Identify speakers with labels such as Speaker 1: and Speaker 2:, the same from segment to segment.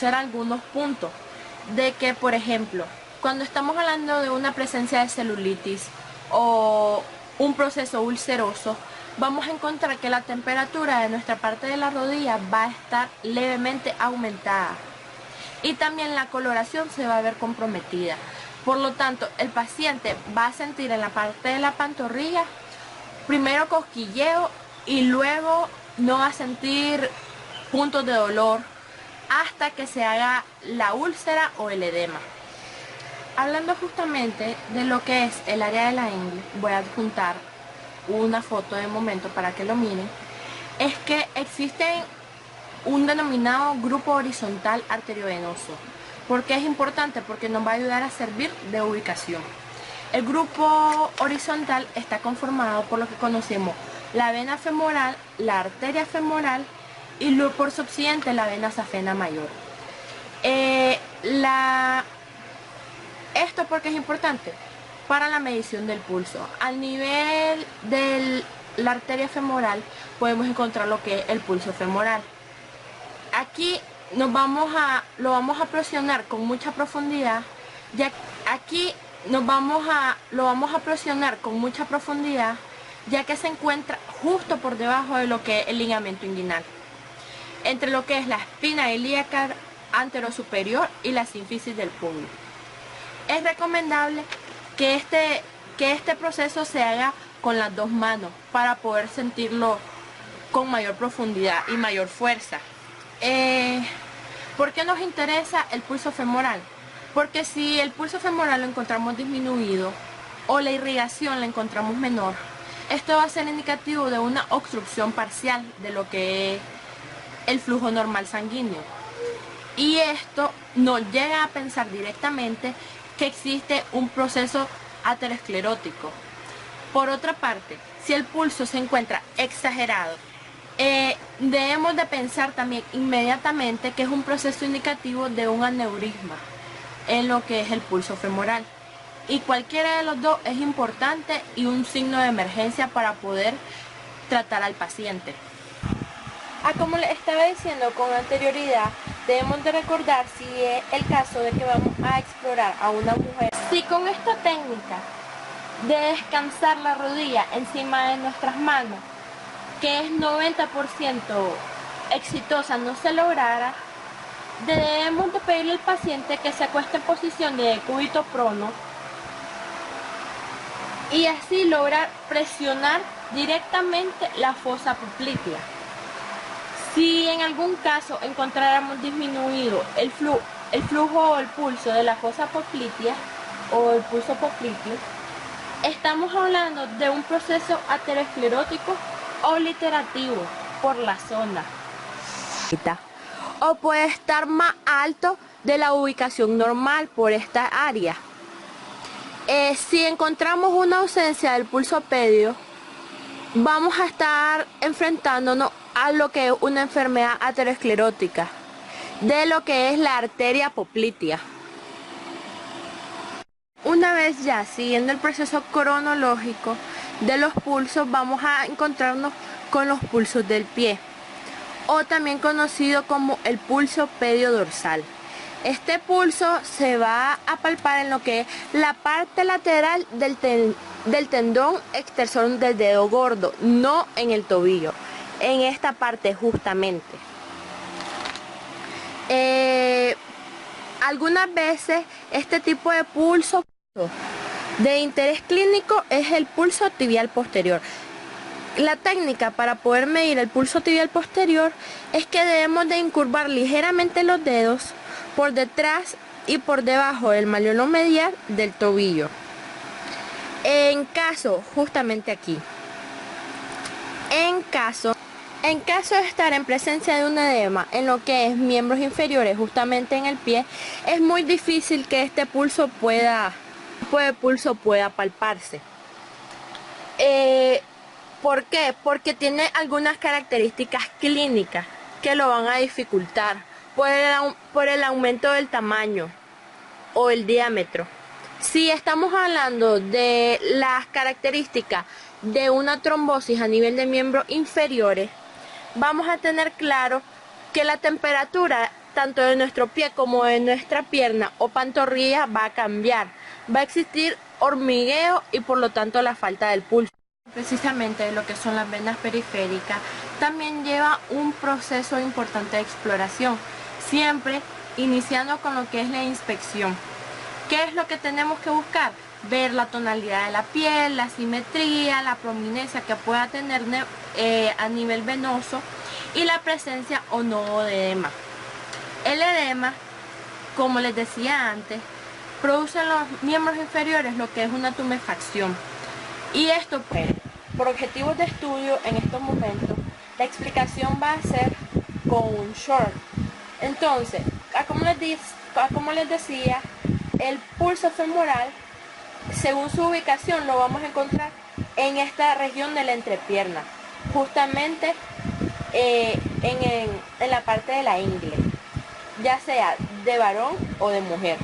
Speaker 1: hacer algunos puntos de que, por ejemplo, cuando estamos hablando de una presencia de celulitis o un proceso ulceroso, vamos a encontrar que la temperatura de nuestra parte de la rodilla va a estar levemente aumentada y también la coloración se va a ver comprometida. Por lo tanto, el paciente va a sentir en la parte de la pantorrilla primero cosquilleo y luego no va a sentir puntos de dolor hasta que se haga la úlcera o el edema. Hablando justamente de lo que es el área de la ingle, voy a adjuntar una foto de momento para que lo miren. Es que existe un denominado grupo horizontal arteriovenoso. ¿Por qué es importante? Porque nos va a ayudar a servir de ubicación. El grupo horizontal está conformado por lo que conocemos la vena femoral, la arteria femoral y luego por subsiguiente la vena safena mayor. Esto porque es importante para la medición del pulso. Al nivel de la arteria femoral podemos encontrar lo que es el pulso femoral. Aquí lo vamos a presionar con mucha profundidad, ya que se encuentra justo por debajo de lo que es el ligamento inguinal, entre lo que es la espina ilíaca anterosuperior y la sínfisis del puño. Es recomendable que este proceso se haga con las dos manos para poder sentirlo con mayor profundidad y mayor fuerza. ¿Por qué nos interesa el pulso femoral? Porque si el pulso femoral lo encontramos disminuido o la irrigación la encontramos menor, esto va a ser indicativo de una obstrucción parcial de lo que es el flujo normal sanguíneo. Y esto nos llega a pensar directamente que existe un proceso aterosclerótico. Por otra parte, si el pulso se encuentra exagerado, debemos de pensar también inmediatamente que es un proceso indicativo de un aneurisma en lo que es el pulso femoral. Y cualquiera de los dos es importante y un signo de emergencia para poder tratar al paciente. Como les estaba diciendo con anterioridad, debemos de recordar si es el caso de que vamos a explorar a una mujer. Si con esta técnica de descansar la rodilla encima de nuestras manos, que es 90% exitosa, no se lograra, debemos de pedirle al paciente que se acueste en posición de decúbito prono y así lograr presionar directamente la fosa poplitea. Si en algún caso encontráramos disminuido el flujo o el pulso de la fosa poplitea o el pulso popliteo, estamos hablando de un proceso aterosclerótico obliterativo por la zona. O puede estar más alto de la ubicación normal por esta área. Si encontramos una ausencia del pulso pedio, vamos a estar enfrentándonos a lo que es una enfermedad aterosclerótica de lo que es la arteria poplitea. Una vez ya siguiendo el proceso cronológico de los pulsos, vamos a encontrarnos con los pulsos del pie, o también conocido como el pulso pedio dorsal. Este pulso se va a palpar en lo que es la parte lateral del tendón extensor del dedo gordo, no en el tobillo, en esta parte justamente. Algunas veces este tipo de pulso de interés clínico es el pulso tibial posterior. La técnica para poder medir el pulso tibial posterior es que debemos de incurvar ligeramente los dedos por detrás y por debajo del malleolo medial del tobillo. En caso, justamente aquí, en caso de estar en presencia de un edema en lo que es miembros inferiores, justamente en el pie, es muy difícil que este pulso pueda palparse. ¿Por qué? Porque tiene algunas características clínicas que lo van a dificultar por el aumento del tamaño o el diámetro. Si estamos hablando de las características de una trombosis a nivel de miembros inferiores, vamos a tener claro que la temperatura tanto de nuestro pie como de nuestra pierna o pantorrilla va a cambiar. Va a existir hormigueo y por lo tanto la falta del pulso. Precisamente lo que son las venas periféricas también lleva un proceso importante de exploración, siempre iniciando con lo que es la inspección. ¿Qué es lo que tenemos que buscar? Ver la tonalidad de la piel, la simetría, la prominencia que pueda tener a nivel venoso y la presencia o no de edema. El edema, como les decía antes, produce en los miembros inferiores lo que es una tumefacción. Y esto, por objetivos de estudio en estos momentos, la explicación va a ser con un short. Entonces, como les decía, el pulso femoral, según su ubicación, lo vamos a encontrar en esta región de la entrepierna, justamente en la parte de la ingle, ya sea de varón o de mujer.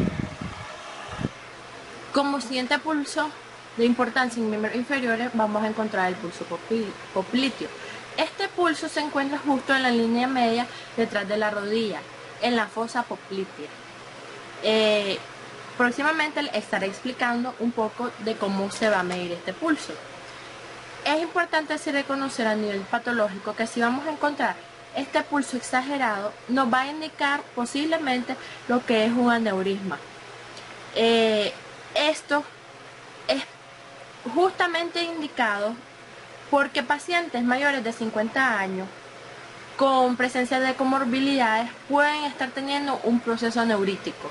Speaker 1: Como siguiente pulso de importancia en miembros inferiores vamos a encontrar el pulso popliteo. Este pulso se encuentra justo en la línea media detrás de la rodilla, en la fosa poplitea. Próximamente les estaré explicando un poco de cómo se va a medir este pulso. Es importante así reconocer a nivel patológico que si vamos a encontrar este pulso exagerado, nos va a indicar posiblemente lo que es un aneurisma. Esto es justamente indicado porque pacientes mayores de 50 años con presencia de comorbilidades pueden estar teniendo un proceso aneurítico.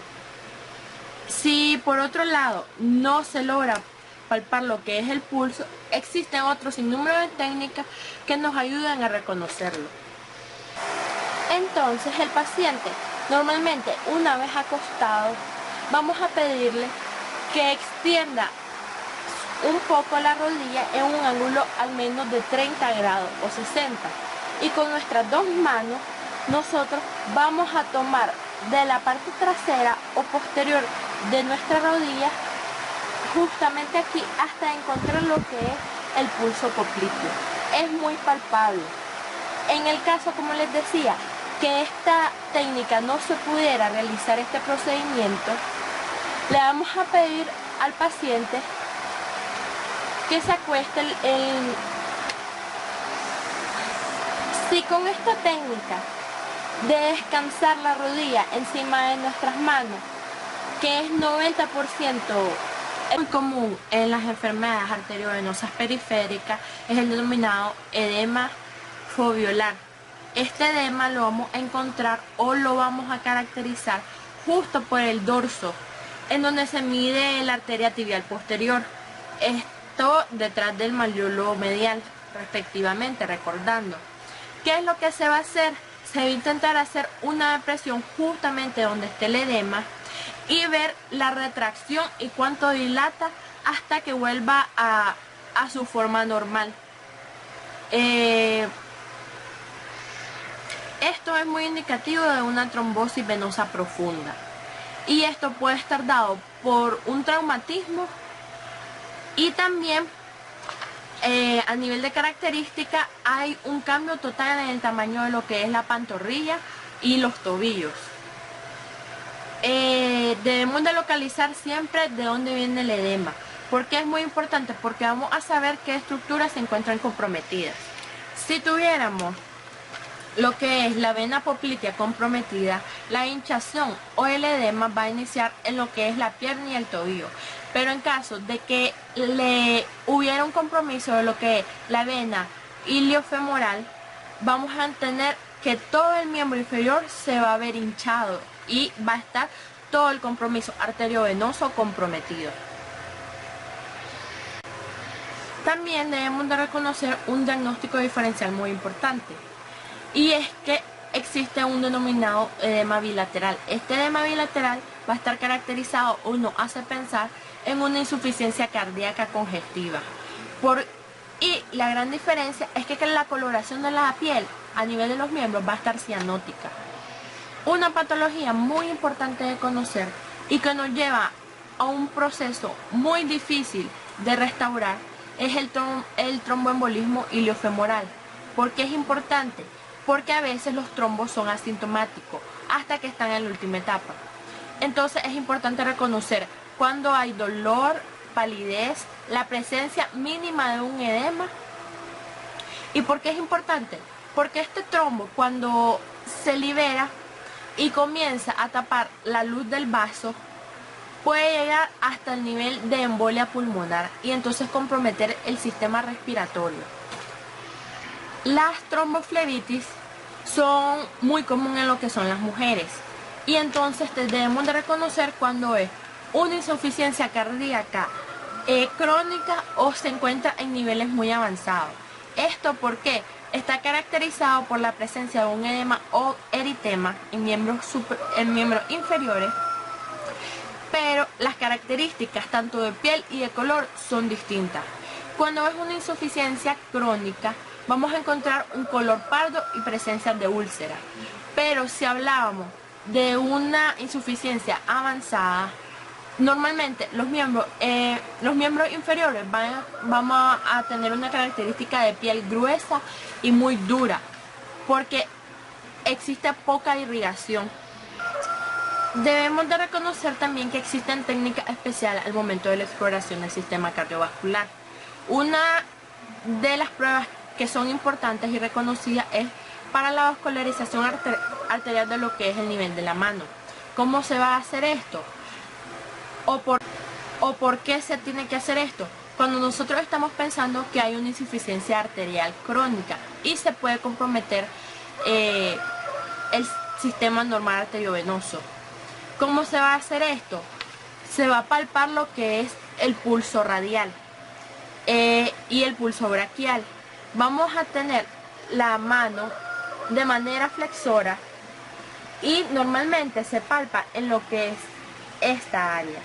Speaker 1: Si por otro lado no se logra palpar lo que es el pulso, existen otros sinnúmero de técnicas que nos ayudan a reconocerlo. Entonces el paciente, normalmente una vez acostado, vamos a pedirle que extienda un poco la rodilla en un ángulo al menos de 30 grados o 60, y con nuestras dos manos nosotros vamos a tomar de la parte trasera o posterior de nuestra rodilla justamente aquí hasta encontrar lo que es el pulso popliteo. Es muy palpable. En el caso, como les decía, que esta técnica no se pudiera realizar este procedimiento, le vamos a pedir al paciente que se acueste si con esta técnica de descansar la rodilla encima de nuestras manos, que es 90% muy común en las enfermedades arteriovenosas periféricas, es el denominado edema foveolar. Este edema lo vamos a encontrar o lo vamos a caracterizar justo por el dorso, en donde se mide la arteria tibial posterior. Esto detrás del malleolo medial, respectivamente, recordando. ¿Qué es lo que se va a hacer? Se va a intentar hacer una depresión justamente donde esté el edema y ver la retracción y cuánto dilata hasta que vuelva a su forma normal. Esto es muy indicativo de una trombosis venosa profunda, y esto puede estar dado por un traumatismo y también a nivel de característica hay un cambio total en el tamaño de lo que es la pantorrilla y los tobillos. Debemos de localizar siempre de dónde viene el edema. ¿Por qué es muy importante? Porque vamos a saber qué estructuras se encuentran comprometidas. Si tuviéramos lo que es la vena poplitea comprometida, la hinchazón o el edema va a iniciar en lo que es la pierna y el tobillo. Pero en caso de que le hubiera un compromiso de lo que es la vena iliofemoral, vamos a tener que todo el miembro inferior se va a ver hinchado y va a estar todo el compromiso arteriovenoso comprometido. También debemos de reconocer un diagnóstico diferencial muy importante, y es que existe un denominado edema bilateral. Este edema bilateral va a estar caracterizado o nos hace pensar en una insuficiencia cardíaca congestiva. Y la gran diferencia es que la coloración de la piel a nivel de los miembros va a estar cianótica. Una patología muy importante de conocer y que nos lleva a un proceso muy difícil de restaurar es el tromboembolismo iliofemoral. ¿Por qué es importante? Porque a veces los trombos son asintomáticos hasta que están en la última etapa. Entonces es importante reconocer cuando hay dolor, palidez, la presencia mínima de un edema. ¿Y por qué es importante? Porque este trombo, cuando se libera y comienza a tapar la luz del vaso, puede llegar hasta el nivel de embolia pulmonar y entonces comprometer el sistema respiratorio. Las tromboflebitis son muy comunes en lo que son las mujeres y entonces debemos de reconocer cuando es una insuficiencia cardíaca crónica o se encuentra en niveles muy avanzados. ¿Esto por qué? Está caracterizado por la presencia de un edema o eritema en miembros inferiores, pero las características tanto de piel y de color son distintas. Cuando es una insuficiencia crónica, vamos a encontrar un color pardo y presencia de úlcera. Pero si hablábamos de una insuficiencia avanzada, normalmente los miembros inferiores vamos a tener una característica de piel gruesa y muy dura, porque existe poca irrigación. Debemos de reconocer también que existen técnicas especiales al momento de la exploración del sistema cardiovascular. Una de las pruebas que son importantes y reconocidas es para la vascularización arterial de lo que es el nivel de la mano. ¿Cómo se va a hacer esto? ¿O por qué se tiene que hacer esto? Cuando nosotros estamos pensando que hay una insuficiencia arterial crónica y se puede comprometer el sistema normal arteriovenoso. ¿Cómo se va a hacer esto? Se va a palpar lo que es el pulso radial y el pulso braquial. Vamos a tener la mano de manera flexora y normalmente se palpa en lo que es esta área.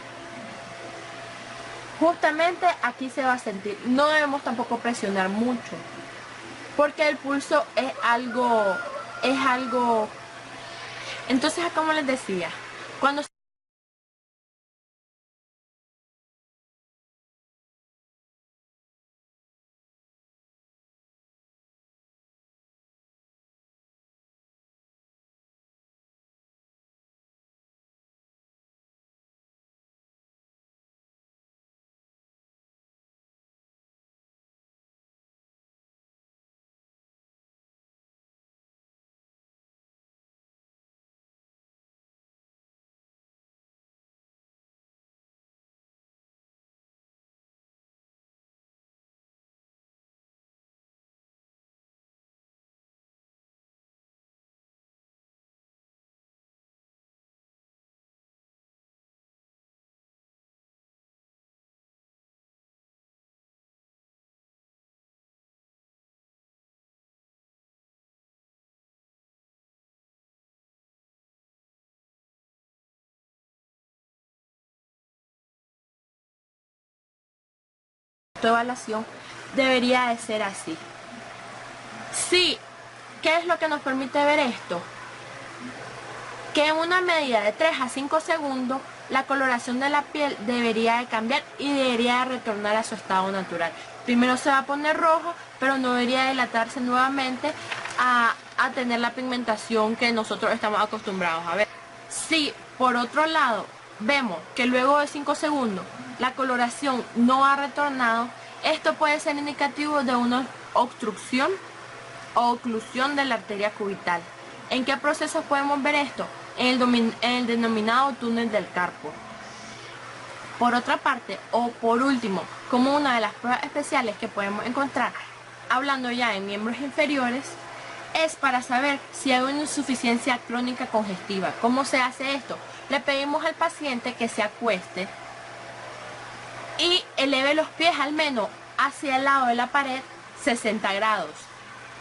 Speaker 1: Justamente aquí se va a sentir. No debemos tampoco presionar mucho, porque el pulso es algo. Entonces, como les decía, cuando tu evaluación debería de ser así. Sí, ¿qué es lo que nos permite ver esto? Que en una medida de 3 a 5 segundos la coloración de la piel debería de cambiar y debería de retornar a su estado natural. Primero se va a poner rojo, pero no debería dilatarse nuevamente a tener la pigmentación que nosotros estamos acostumbrados a ver. Si por otro lado vemos que luego de 5 segundos la coloración no ha retornado, esto puede ser indicativo de una obstrucción o oclusión de la arteria cubital. ¿En qué procesos podemos ver esto? En el denominado túnel del carpo. Por otra parte, o por último, como una de las pruebas especiales que podemos encontrar, hablando ya en miembros inferiores, es para saber si hay una insuficiencia crónica congestiva. ¿Cómo se hace esto? Le pedimos al paciente que se acueste y eleve los pies al menos hacia el lado de la pared 60 grados.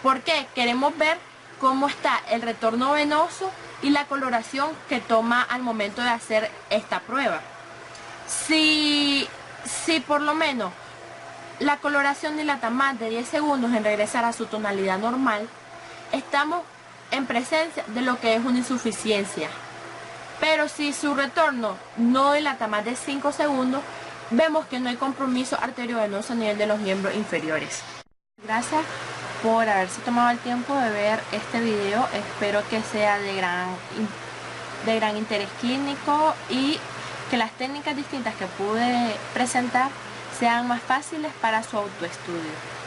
Speaker 1: ¿Por qué? Queremos ver cómo está el retorno venoso y la coloración que toma al momento de hacer esta prueba. Si por lo menos la coloración dilata más de 10 segundos en regresar a su tonalidad normal, estamos en presencia de lo que es una insuficiencia. Pero si su retorno no dilata más de 5 segundos, vemos que no hay compromiso arteriovenoso a nivel de los miembros inferiores. Gracias por haberse tomado el tiempo de ver este video. Espero que sea de gran de gran interés clínico y que las técnicas distintas que pude presentar sean más fáciles para su autoestudio.